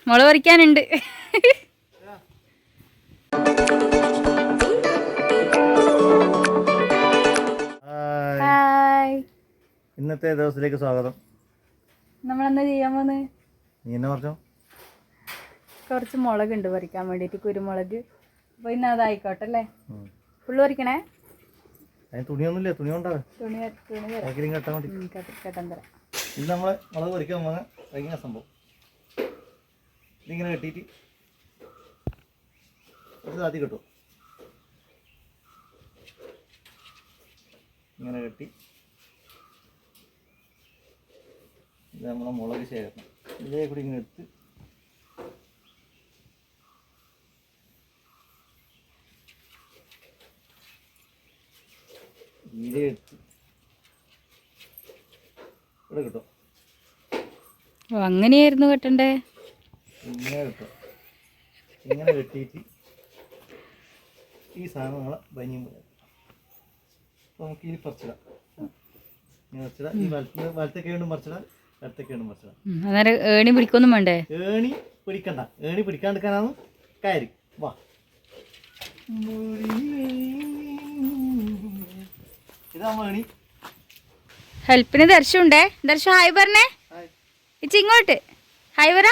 മുളക് പറിക്കാനുണ്ട്. ഇന്നത്തെ ദിവസത്തിലേക്ക് സ്വാഗതം. നമ്മളെന്താ ചെയ്യാൻ പോന്ന്? നീ എന്നെ പറഞ്ഞോ. കുറച്ച് മുളകുണ്ട് പറിക്കാൻ വേണ്ടിയിട്ട്, കുരുമുളക്. അപ്പോൾ ഇന്ന് അതായിക്കോട്ടെ അല്ലേ? ഫുള്ള് പറിക്കണേ? അതിന് തുണിയൊന്നുമില്ല, തുണി കൊണ്ടാണ്. തുണി കെട്ടാൻ വേണ്ടി കെട്ടാൻ തരാം. ഇത് നമ്മളെ മുളക് പറിക്കാൻ പോകുന്ന വൈകുന്ന സംഭവം. ഇതിങ്ങനെ കെട്ടിയിട്ട് കുറച്ച് താത്തി കെട്ടും. ഇങ്ങനെ കെട്ടി ഇത് നമ്മളെ മുളക് ശേഖരണം. ഇതേ കൂടി ഇങ്ങനെ എടുത്ത് ഇതേ എടുത്ത് ഇവിടെ കിട്ടും. അങ്ങനെയായിരുന്നു കെട്ടണ്ടേ? ഇങ്ങനെ കിട്ടും. ഇങ്ങനെ കെട്ടിയിട്ട് ഈ സാധനങ്ങളെ ബനിയും പോലെ അപ്പോൾ നമുക്ക് ഇനി പറിച്ചിടാം. ഇങ്ങനെ പറിച്ചിടാം. ഈ വലത്തേക്ക് വീണ്ടും പറിച്ചിടാം, ഇടത്തേക്ക് വീണ്ടും പറിച്ചിടാം. അന്നേരം ഏണി പിടിക്കൊന്നും വേണ്ടേ? ഏണി പിടിക്കണ്ട. ഏണി പിടിക്കാണ്ടിരിക്കാനാണ് കയറി. വാ, ഇതാകുമ്പോൾ ഏണി. ഹെൽപ്പിന് ദർശുണ്ടേ. ദർശു ഹായ് പറഞ്ഞേ. ഇച്ചി ഇങ്ങോട്ട് ഹായ് പറ.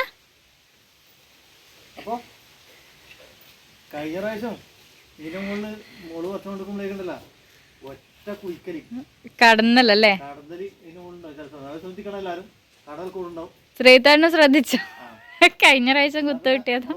അപ്പോൾ കഴിഞ്ഞ പ്രാവശ്യം ഇതിൻ്റെ മുകളിൽ മുളക് പച്ച കൊടുക്കുമ്പോഴേക്കുണ്ടല്ല ഒറ്റ കുയിക്കല് കടന്നല്ലേ? കടന്നല് ഇതിൻ്റെ മുകളിലുണ്ടാവും. അത് ശ്രദ്ധിക്കണം എല്ലാവരും. കടൽ കൂടെ ഉണ്ടാവും. ശ്രീതാരനെ ശ്രദ്ധിച്ചോ? കഴിഞ്ഞ പ്രാവശ്യം കുത്തു കിട്ടിയതാ.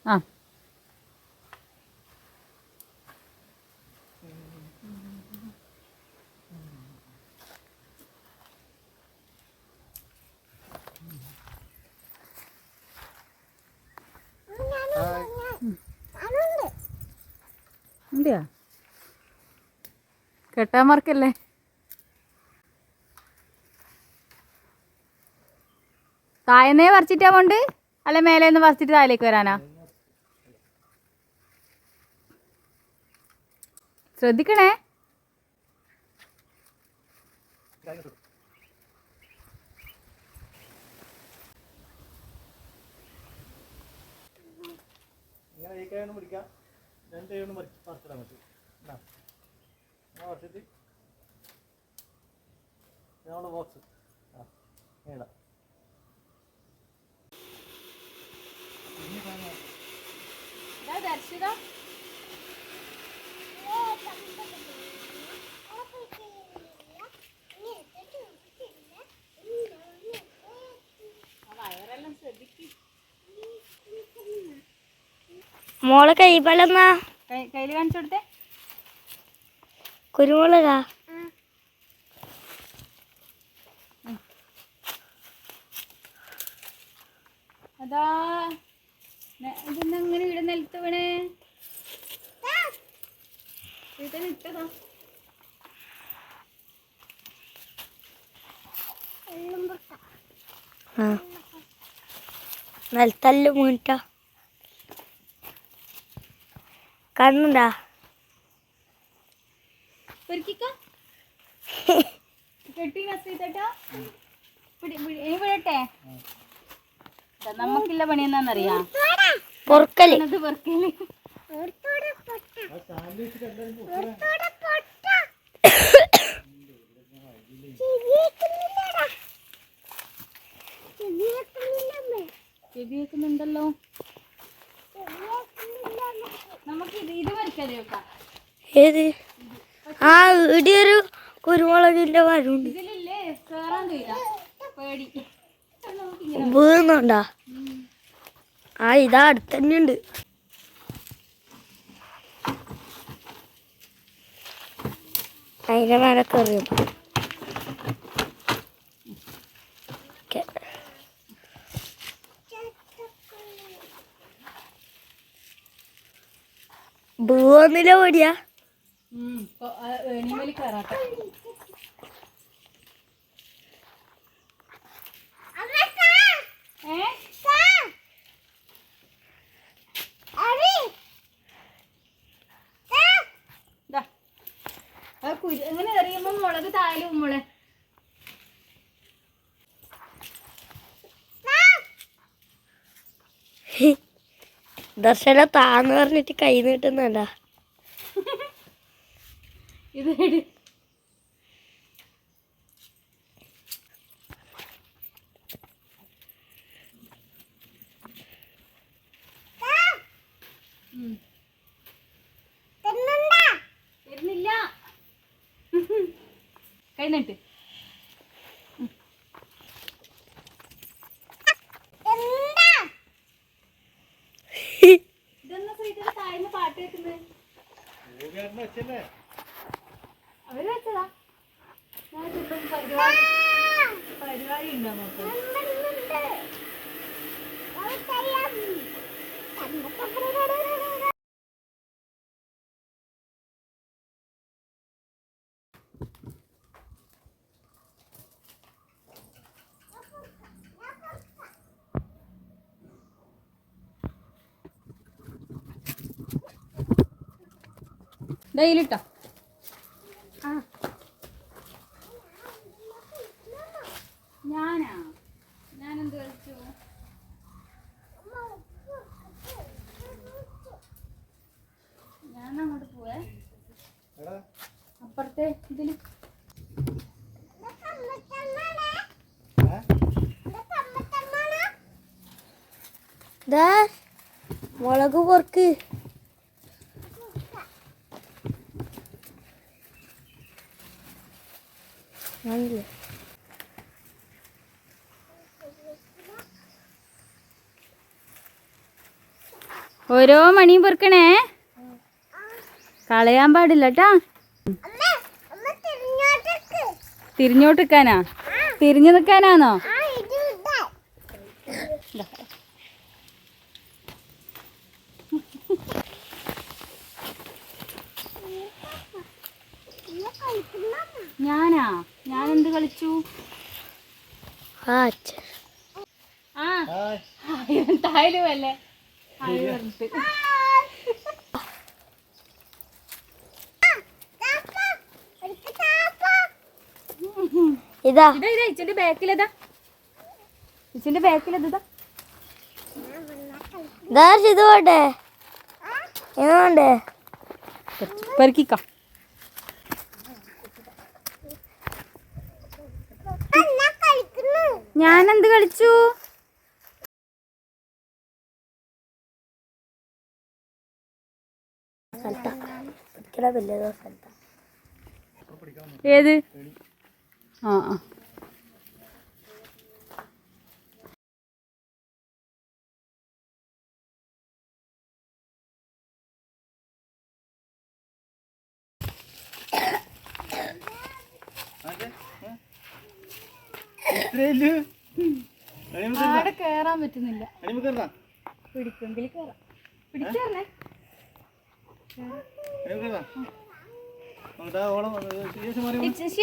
ആ എന്തിയാ കെട്ടാൻ മറക്കല്ലേ? താഴന്നേ പറിച്ചിട്ടാ പോണ്ട് അല്ല മേലേന്ന് പറിച്ചിട്ട് താഴേക്ക് വരാനാ? ശ്രദ്ധിക്കണേ. ഇങ്ങനെ ഈ കൈ പിടിക്കാം, രണ്ട് കൈ കൊണ്ട് പറിച്ചിടാൻ പറ്റും. പറിച്ചിട്ട് നമ്മുടെ ബോക്സ് ഇടാം. മോളെ കൈബലെന്നാ കയ്യില് കാണിച്ചു കൊടുത്തേ. കുരുമുളകാ? അതാ ഇതെന്താ അങ്ങനെ ഇവിടെ നിലത്ത് വീണേ? ഇട്ടതാ. നിലത്തല്ല വീണിട്ടാ. കണ്ണുണ്ടാ? വിടട്ടെ. നമുക്കില്ല പണി എന്നാന്നറിയാം, പൊറുക്കല്. പൊറുക്കല്. ചെവി വെക്കുന്നുണ്ടല്ലോ. നമുക്ക് ഇത് പറിക്കാതെ വെക്കാം. ഏത്? ആ ഇവിടെ ഒരു കുരുമുളകിന്റെ മരമുണ്ട്. ഇതിലില്ലേ കേറാൻ കഴിയില്ല, പേടി. വീഴുന്നുണ്ടാ? ആ ഇതാ അടുത്ത് തന്നെ ഉണ്ട്. അതിന്റെ മേലെ കയറിയോ? വീന്നില്ല പേടിയാ. എങ്ങനെ എറിയുമ്പോ മുളക് തായാലും മോളെ. ദർശന താന്ന് പറഞ്ഞിട്ട് കൈ നീട്ടുന്നല്ല. ഇത് വരുന്നില്ല. കൈ നീട്ട്. ഇതെന്നാ ശ്രീധരൻ താഴ്ന്ന് പാട്ട് കേൾക്കുന്നത്? അവര് വെച്ചതാ. ഞാൻ ചിലപ്പം പരിപാടി ഉണ്ടോ നോക്കാം. ഡെയിലിട്ടോ. ഞാനെന്ത് കളിച്ചു? ഞാൻ അങ്ങോട്ട് പോവേ. അപ്പുറത്തെ ഇതില് മുളക് പൊർക്ക്. ഓരോ മണിയും പൊറുക്കണേ, കളയാൻ പാടില്ല കേട്ടാ. തിരിഞ്ഞോട്ട് നിൽക്കാനാ? തിരിഞ്ഞു നിൽക്കാനാണോ? ഞാനെന്ത് കളിച്ചു? തായാലും അല്ലേ ഇതാ ഇച്ചിന്റെ ബാക്കിലേതാ? ഇച്ചിന്റെ ബാക്കിലേതാ? ഇത് വേണ്ടേ? ഇത് വേണ്ടേ? പെറുക്കിക്ക. ഞാനെന്ത് കളിച്ചു? ഏത്? ആ ആ ആടെ കേറാൻ പറ്റുന്നില്ല. പിടിക്കെങ്കിൽ കേറാം. പിടിച്ചേർന്നേ.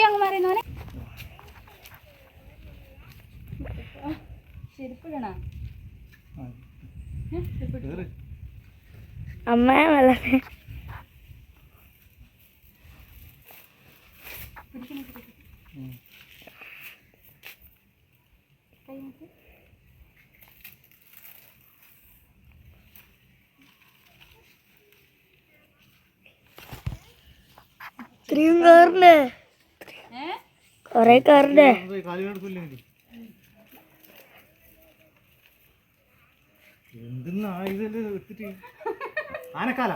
അങ്ങ് മാറിയെന്നോനെ. ശരിപ്പിടണ അമ്മ വെള്ളമേ. ഇത്രയും കയറണ്ടേ? കൊറേ കയറണ്ടേ? എന്തെന്നാ ഇതല്ലേ എടുത്തിട്ട് ആനക്കാല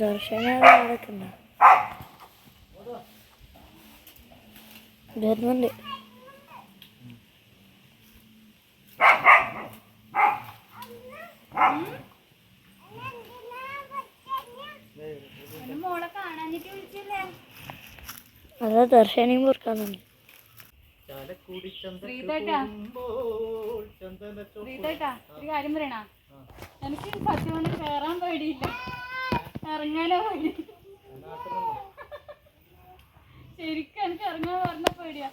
ദർശന നടക്കണ്ട വരുന്നുണ്ട്. മോളെ കാണാനിട്ട് വിളിച്ചല്ലേ? അതാ ദർശനയും പൊറുക്കാന്നുണ്ട്. ശ്രീതേട്ടാ, ഒരു കാര്യം പറയണ. എനിക്ക് സത്യം കൊണ്ട് കയറാൻ പേടിയില്ല, ഇറങ്ങാനോ പേടി. ശരിക്കും എനിക്ക് ഇറങ്ങാൻ പറഞ്ഞ പേടിയാ.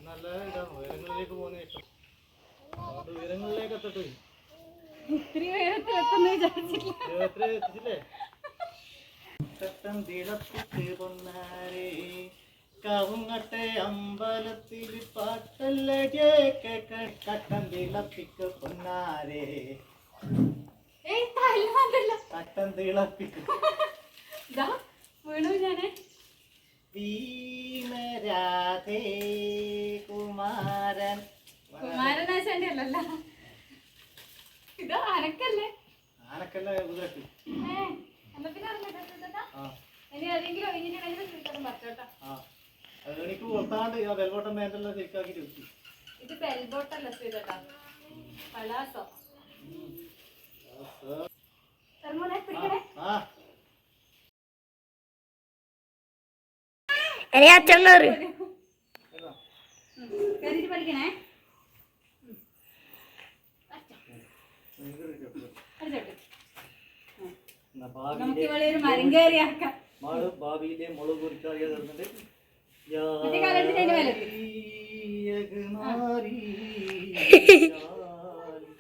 നല്ല ഇതാണ്, ഉയരങ്ങളിലേക്ക് പോകുന്ന ഇഷ്ടം. ഉയരങ്ങളിലേക്ക് എത്തട്ടെ. ഇത്തിരി ഉയരത്തിൽ എത്തുന്ന വിചാരിച്ചില്ല. എത്തിച്ചില്ലേ? കവുങ്ങട്ടെ അമ്പലത്തിൽ പാട്ടല്ലേ കട്ടൻ തിളപ്പിക്ക് പൊന്നാരേ, കട്ടൻ തിളപ്പിക്ക് വീണു ഞാന്. ഭീമരാധേ കുമാരൻ. കുമാരനാശാന്റെ അല്ലല്ലോ ഇത്, ആനക്കല്ലേ? ആനക്കല്ല കുതിരക്ക്. എന്നാ പിന്നെ ഇറങ്ങട്ടെ. ഇനി ഏതെങ്കിലും ഒഴിഞ്ഞിട്ടുണ്ടെങ്കിൽ ചുരുക്കം പറ്റോട്ടോ. എനിക്ക് പുറത്താണ്ട് വെൽബോട്ടം മേന്റെല്ലാം ശരിക്കാക്കിട്ട് വെച്ചു. ഇത് ബെൽബോട്ടല്ല ശ്രീതട്ടാ, പലാസോ. അച്ഛൻ കയറി. കേറിട്ട് പഠിക്കണേ. നമുക്ക് ഇവിടെ ഒരു മരം കയറി ആക്കാം. ഭാവിയിലെ മുളക് കുറിക്കാതെ തരുന്നുണ്ട്.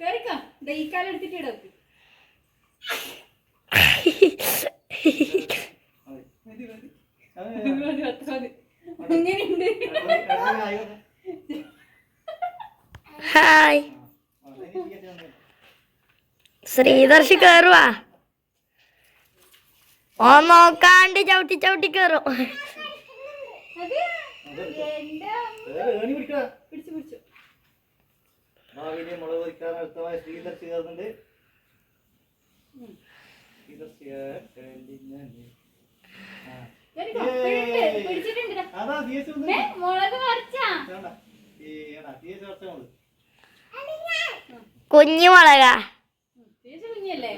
കേറിക്കോ, ഈ കാലം എടുത്തിട്ട് ഇടക്ക്. ഹായ് ശ്രീദർശി കയറുവാ. ഓ നോക്കാണ്ട് ചവിട്ടി ചവിട്ടി കയറും. പിടിച്ചു പിടിച്ചു. ഭാവിയിലെ മുളക് കുറിക്കാൻ അടുത്തമായി ശ്രീദർശി കയറുന്നുണ്ട്. മുളക് പറിച്ചാ കുഞ്ഞു മുളകാ. കുഞ്ഞല്ലേ?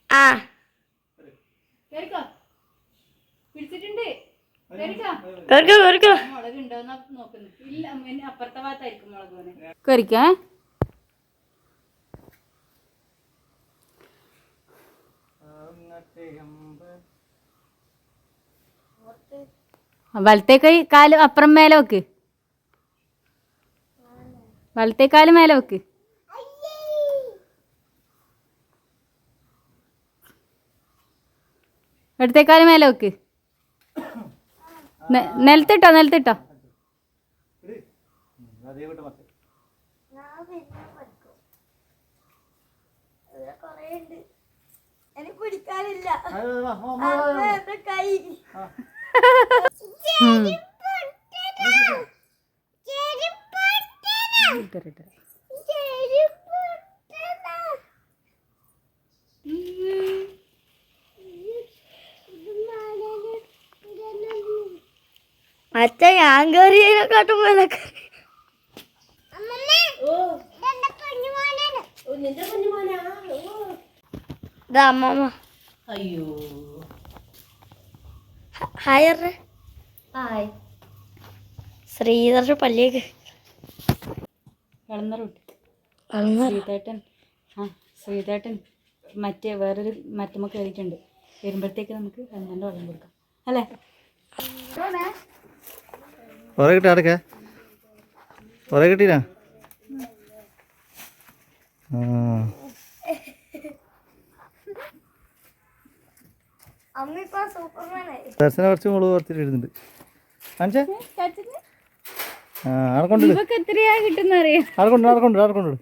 ആ കേറിക്കോ, പിടിച്ചിട്ടുണ്ട്. കേറിക്കോ. മുളക് ഉണ്ടോന്നാ നോക്കുന്നു. ഇല്ല, അപ്പുറത്തെ ഭാഗത്തായിരിക്കും മുളക് പോലെ. കേറിക്കേ. വലത്തെ കൈ കാല് അപ്പുറം മേലെ വെക്ക്. വലത്തെ കാല് മേലെ വെക്ക്. ഇടത്തേക്കാല് മേലെ വെക്ക്. നിലത്തിട്ടോ, നിലത്തിട്ടോ. പിടിക്കാനില്ല കൈ. അച്ഛൻ ഞാൻ കയറിയതിനെക്കാട്ടും പോലെ അമ്മമ്മ. അയ്യോ, ഹായ് അറ. ഹായ് ശ്രീധർഷ പള്ളിയേക്ക് ശ്രീതേട്ടൻ. ശ്രീതേട്ടൻ മറ്റേ വേറൊരു മറ്റമ്മ കയറിയിട്ടുണ്ട്. വരുമ്പോഴത്തേക്ക് നമുക്ക് കണ്ണൻ്റെ വെള്ളം കൊടുക്കാം അല്ലേ? ഒരേ കിട്ടി അടക്കേ, ഒരേ കിട്ടീനാ. ദർശന കുറച്ച് മുളക് കുറച്ചിട്ട് കാണിച്ചേ. ആടെ കൊണ്ടിട്, എത്രയാ കിട്ടുന്ന അറിയാം. ആടെ കൊണ്ടിട്.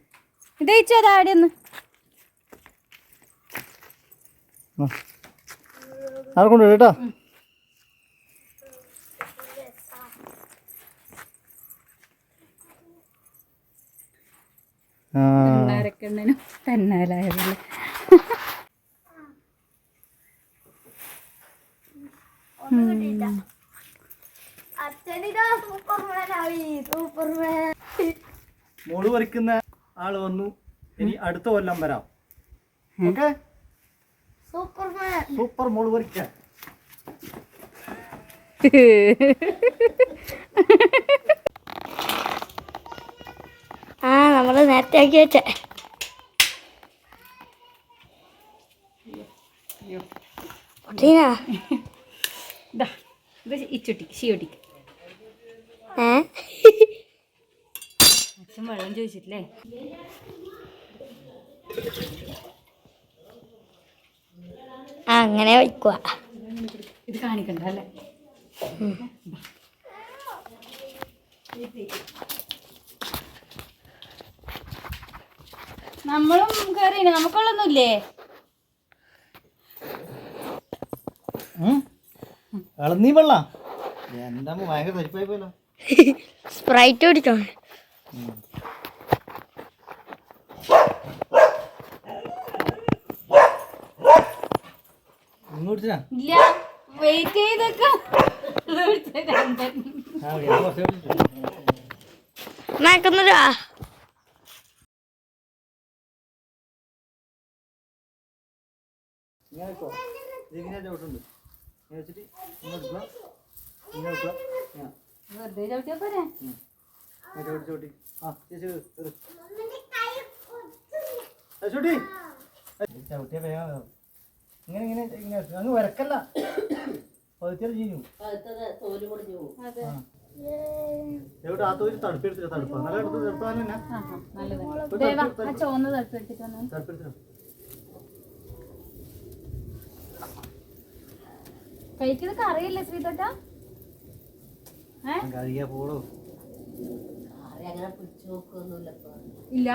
ഇതേച്ചോ അതാടെ ഒന്ന്. ആടെ കൊണ്ടിട് കേട്ടോ. അരക്കണ്ണനും തന്നാലായതല്ലേ. മുളക് പറിക്കുന്ന ആള് വന്നു. ഇനി അടുത്ത കൊല്ലം വരാം. ഓക്കെ, സൂപ്പർ മുളക് പറിക്കാൻ. ആ നമ്മൾ നേരത്തെ ആക്കി വെച്ചേ. ടീന ഇതാ ഇത് ഇച്ചൊട്ടിക്ക് ഷിയൊട്ടിക്ക് അച്ഛൻ വെള്ളം ചോദിച്ചിട്ടില്ലേ? അങ്ങനെ വയ്ക്കുക. ഇത് കാണിക്കണ്ട അല്ലേ? നമ്മളും കയറി നമുക്കുള്ളൊന്നുമില്ലേ? ഇളനീ വെള്ള എൻ്റെ അമ്മ ഭയങ്കര തരിപ്പായി പോയല്ലോ. സ്പ്രൈറ്റ് കുടിച്ചോ? ഇങ്ങോട്ട് ഇല്ല, വെയിറ്റ് ചെയ്തൊക്കെ നാക്കുന്നൊരു ഇങ്ങനെ ചവിട്ടുണ്ട്. ഇങ്ങനെ വെച്ചിട്ട് ഇങ്ങോട്ട് ഇങ്ങനെ വെറുതെ ചവിട്ടിയാ പോരെ? ചവിട്ടി ആ ചേച്ചി ചവിട്ടി ചവിട്ടിയ വേഗം ഇങ്ങനെ ഇങ്ങനെ ഇങ്ങനെ അങ്ങ് വരക്കല്ല, പതിച്ചാൽ ചെയ്യും. എവിടെ ആ തോല് തടുപ്പെടുത്തില്ല, തടുപ്പാ നല്ല എടുത്ത് തടുപ്പാൻ തന്നെ ചോന്ന് തടുപ്പെടുത്തിട്ട് വന്നു. തടുപ്പെടുത്തില്ല. കഴിക്കുന്നത് അറിയില്ലേ ശ്രീതൊട്ട? കഴിയാ പോളോ ഇല്ല,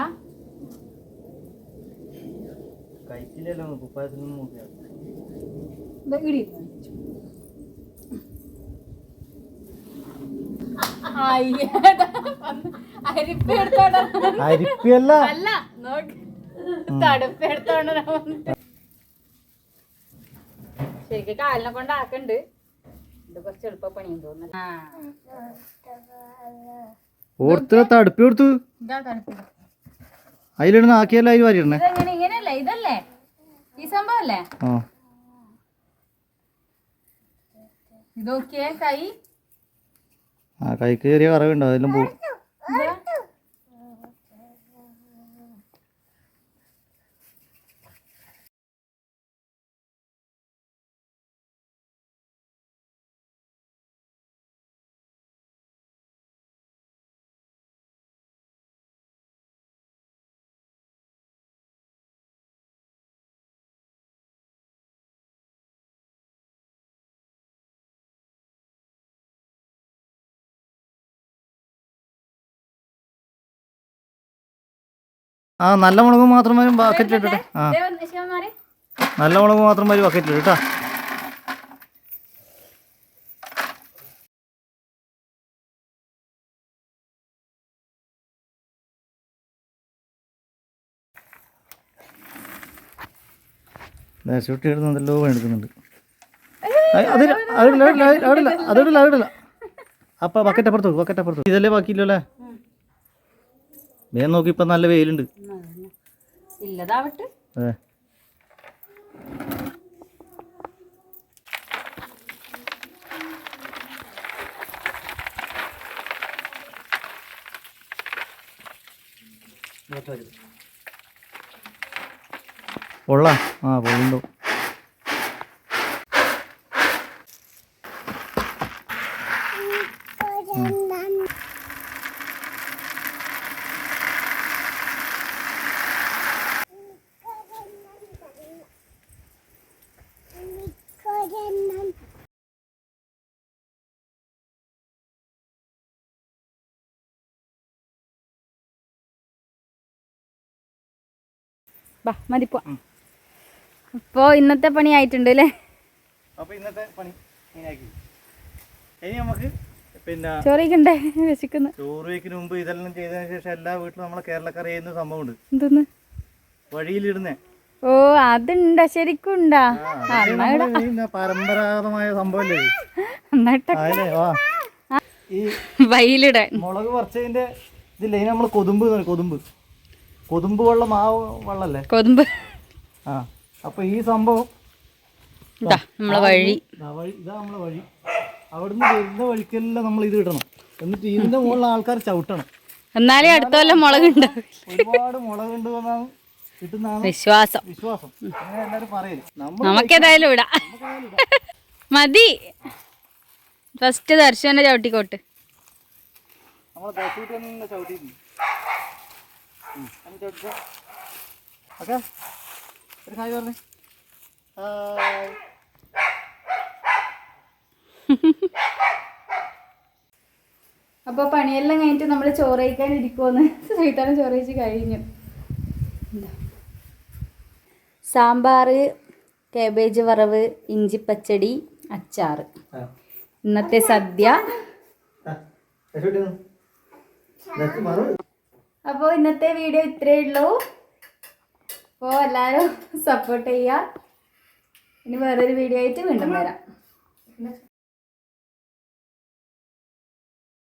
കഴിച്ചില്ലല്ലോ കുപ്പായത്തിനൊന്നും നോക്കിയാ. അരിപ്പല്ല അല്ല നോക്ക്, തടുപ്പ് എടുത്തോണ്ട് ശരിക്കും കാലിനെ കൊണ്ട് ആക്കണ്ട്. ഇത് കുറച്ച് എളുപ്പ പണിയും തോന്നുന്നു. ഓർത്ത് തടുപ്പ് കൊടുത്തു ഇതാ തണുപ്പില്ല. അതിലിടുന്ന ആക്കിയല്ല അതിൽ വരിടണേ. ഇതെങ്ങനെ ഇങ്ങനെയല്ലേ? ഇതല്ലേ ഈ സംഭവം അല്ലേ? ഇതൊക്കെ കൈ കൈക്ക് ചെറിയ കറവുണ്ടോ? അതെല്ലാം പോകും. ആ നല്ല മുളക് മാത്രം വരും ബക്കറ്റിലിട്ടെ. ആ നല്ല മുളക് മാത്രം വരും ബക്കറ്റിലിട്ട് കേട്ടോ. ദേശൂട്ടി എടുക്കുന്നല്ലോ എടുക്കുന്നുണ്ട്. അതില്ല അതില്ല അതില്ല അതിടില്ല അതിടില്ല. അപ്പം ബക്കറ്റപ്പുറത്ത് ബക്കറ്റപ്പുറത്ത് ഇതല്ലേ ബാക്കിയില്ലല്ലേ? വേഗം നോക്കി, ഇപ്പം നല്ല വെയിലുണ്ട്. ഇല്ലതാവട്ടെ. അതെ പൊള്ള ആ പൊള്ളുണ്ടോ. മതിപ്പോ. അപ്പോ ഇന്നത്തെ പണി ആയിട്ടുണ്ട് അല്ലേ? അപ്പൊ ഇന്നത്തെ പണി ഇങ്ങനെയാക്കി. ഇനി നമുക്ക് പിന്നെ ചോറിക്കണ്ടേ? വിശക്കുന്നു. ചോറ് വയ്ക്കുന്നതിന് മുമ്പ് ഇതെല്ലാം ചെയ്തതിനു ശേഷം എല്ലാ വീട്ടിലും നമ്മളെ കേരളക്കറി ചെയ്യുന്ന സംഭവമുണ്ട്. എന്തോന്ന്? വഴിയിലിടുന്നേ. ഓ അതുണ്ടാ, ശരിക്കും ഉണ്ടാ? പരമ്പരാഗതമായ സംഭവല്ലേ ഈ വയലിടാൻ മുളക് പറിച്ചതിന്റെ ഇതില്ലേ, നമ്മള് കൊതുമ്പ് വെള്ളം വെള്ളല്ലേ കൊതുമ്പ്. ആ അപ്പൊ ഈ സംഭവം നമ്മളെ വഴി ഇതാ നമ്മളെ വഴി. അവിടുന്ന് വരുന്ന വഴിക്കെല്ലാം നമ്മൾ ഇത് ഇടണം. എന്നിട്ട് ഇതിന്റെ മുകളിൽ ആൾക്കാർ ചവിട്ടണം. എന്നാലേ അടുത്ത കൊല്ലം മുളക് ഉണ്ടാവും. ഒരുപാട് മുളകുണ്ട് എന്നാണ് കിട്ടുന്നതാണ് വിശ്വാസം. വിശ്വാസം. അങ്ങനെ എല്ലാവരും പറയല്. നമ്മൾ നമുക്കേതായാലും ഇടാം. മതി. ഫസ്റ്റ് ദർശനെ ചവിട്ടിക്കോട്ട്. നമ്മളെ ദശൂട്ടി തന്നെ ചവിട്ടിയിട്ടുണ്ട്. ചവിട്ടിച്ചോ. ഓക്കെ, ഒരു ഹായ് പറഞ്ഞേ. ഹായ്. അപ്പോൾ പണിയെല്ലാം കഴിഞ്ഞിട്ട് നമ്മൾ ചോറ് കഴിക്കാൻ ഇരിക്കുമെന്ന് ശ്രീതാനം ചോറ് കഴിച്ച് കഴിഞ്ഞു. സാമ്പാർ, കാബേജ് വറവ്, ഇഞ്ചിപ്പച്ചടി, അച്ചാർ. ഇന്നത്തെ സദ്യ. അപ്പോൾ ഇന്നത്തെ വീഡിയോ ഇത്രയേ ഉള്ളൂ. അപ്പോൾ എല്ലാവരും സപ്പോർട്ട് ചെയ്യുക. ഇനി വേറൊരു വീഡിയോ ആയിട്ട് വീണ്ടും വരാം.